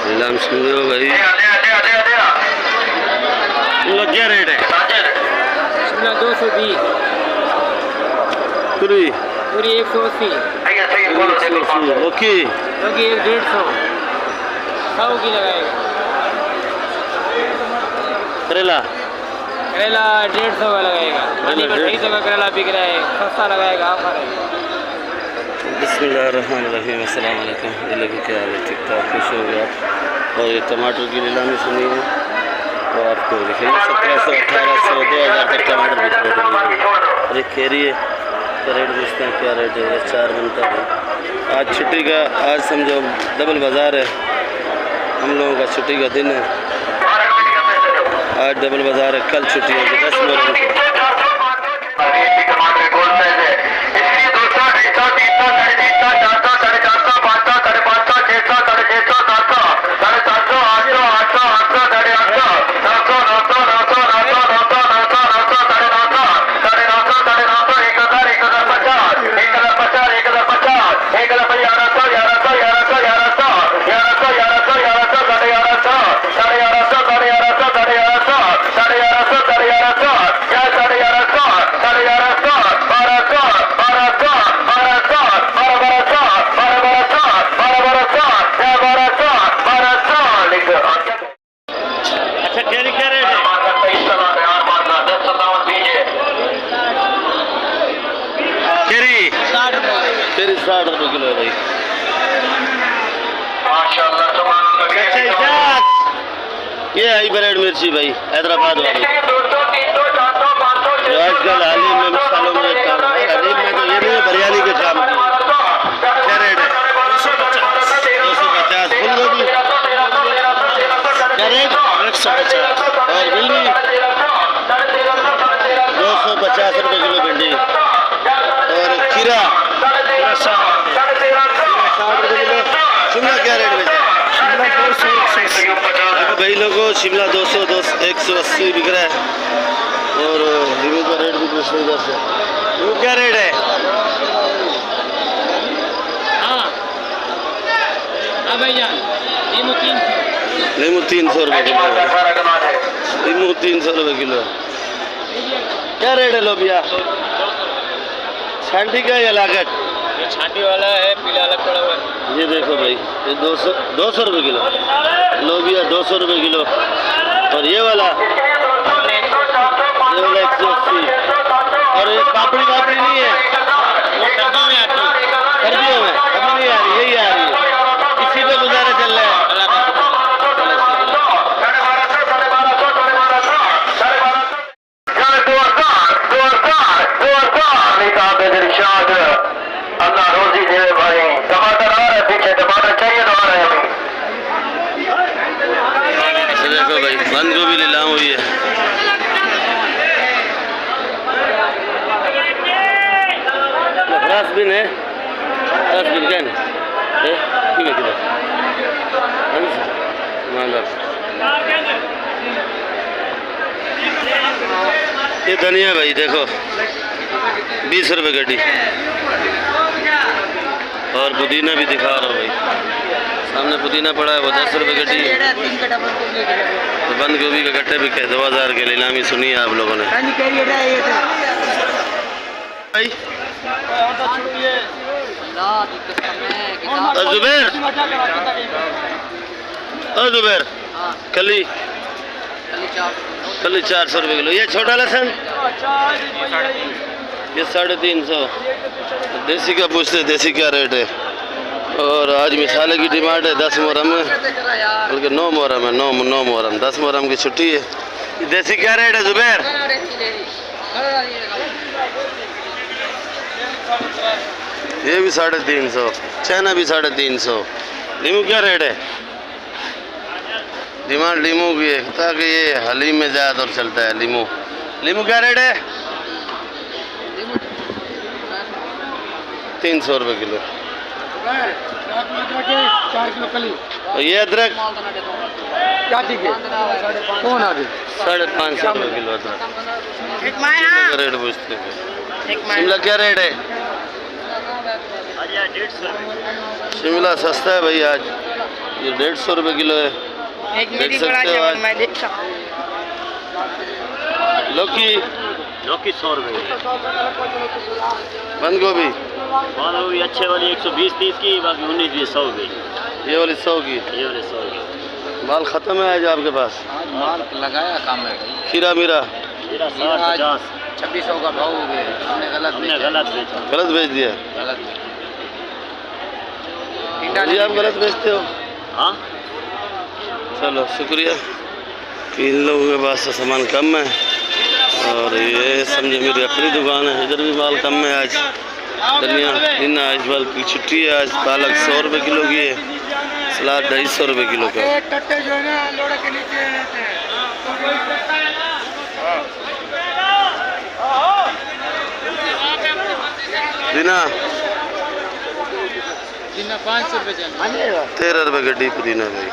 नीलाम सुनो भाई। क्या रेट है? 220 पूरी पूरी 180 ओके 150 100 की लगाएगा। करेला करेला 150 का लगाएगा। मंडी में 250 का करेला बिक रहा है, सस्ता लगाएगा ऑफर है। बिस्मिल्लाहिर्रहमानिर्रहीम। अस्सलाम वालेकुम। ये लोग क्या हाल है? ठीक ठाक, खुश हो गया। और ये टमाटर की नीलामी सुनी है और आपको देखिए 1700 1800 2000 तक टमाटर बिक रहे हैं। और एक खेरी है का रेट पूछते हैं क्या रेट है? 4 बनता है। आज छुट्टी का, आज समझो डबल बाज़ार है, हम लोगों का छुट्टी का दिन है। आज डबल बाज़ार है, कल छुट्टी है 10 मुहर्रम को। तेरी 60 रुपये किलो है भाई। ये हाईब्रिड मिर्ची भाई, हैदराबाद वाली। आजकल हालिम में मसालों में काम है, हालिम में तो ये नहीं है, बिरयानी के काम की। क्या रेट है? 250 फूल गोभी। क्या रेट? 150। और भिंडी 250 रुपये किलो भिंडी। और खीरा 60 रुपये किलो। शिमला क्या रेट में? शिमला 200 भाई लोगों, शिमला 200 180 बिक रहा है। और नींबू का रेट भी पूछ रहे इधर से। नींबू क्या रेट है? हाँ भैया, नींबू 300 रुपये किलो। नींबू 300 रुपये किलो। क्या रेट है लोबिया? छांटी का या लागत? ये छांटी वाला है, पीला अलग पड़ा हुआ है। ये देखो भाई, ये 200 रुपये किलो लोबिया, 200 रुपये किलो। और ये वाला 180। और ये पापड़ी नहीं है, वो सर्दियों में आती है। सर्दियों में अभी नहीं आ रही, यही आ रही है। इसी पे गुजारा चल रहा है। अल्लाह रोजी दे भाई। टमाटर आ रहे पीछे, टमाटर चाहिए तो आ रहे हैं। देखो भाई, बंद गोभी नीलाम हुई है। फ्रांस बिन है, फ्रांस बिन क्या है? ठीक है किधर? ये धनिया भाई देखो 20 रुपये गड्डी। और पुदीना भी दिखा रहा हूँ भाई, सामने पुदीना पड़ा है, वो 10 रुपये गड्डी है। तो बंद गोभी के गट्टे भी 2000 के नीलामी सुनी है आप लोगों ने भाई। जुबैर कली 400 रुपये किलो। ये छोटा लहसुन ये 350। देसी का पूछते, देसी क्या रेट है? और आज मिसाले की डिमांड है 10 मुहर्रम में, बल्कि 9 मुहर्रम है, 9 मुहर्रम 10 मुहर्रम की छुट्टी है। देसी क्या रेट है जुबैर? ये भी 350। चाइना भी 350। नींबू क्या रेट है? डिमांड लीमू की है ताकि ये हलीम में ज़्यादा और चलता है। लीमू क्या रेट है? 300 रुपये किलो। 4 किलो कली। और ये अदरक क्या ठीक है? कौन आ गई? 550 रुपये किलो अदरक का रेट पूछते हैं। शिमला क्या रेट है? शिमला सस्ता है भाई आज। ये 150 रुपये किलो है। एक देख मेरी सकते बड़ा हो चावल आज। मैं देखता लौकी, लौकी 100 रुपये बंद गोभी, भी अच्छे वाली 120-30 की, बाकी 19-20 100 की। ये वाली 100 की। ये वाले 100 की। माल ख़त्म है आज आपके पास? माल लगाया काम है खीरा मीरा मेरा 60-50 2600 का भाव हो गया हमने गलत हमने गलत बेचा। गलत बेच दिया। गलत जी आप गलत बेचते हो। हाँ चलो शुक्रिया। इन लोगों के पास तो सामान कम है और ये समझे मेरी अपनी दुकान है, इधर भी माल कम है आज। धनिया इन आज बार की छुट्टी है आज। पालक 100 रुपये किलो की है, सलाद 250 रुपये किलो का। पुदीना 500 रुपये 13 रुपये गड्डी पुदीना भाई।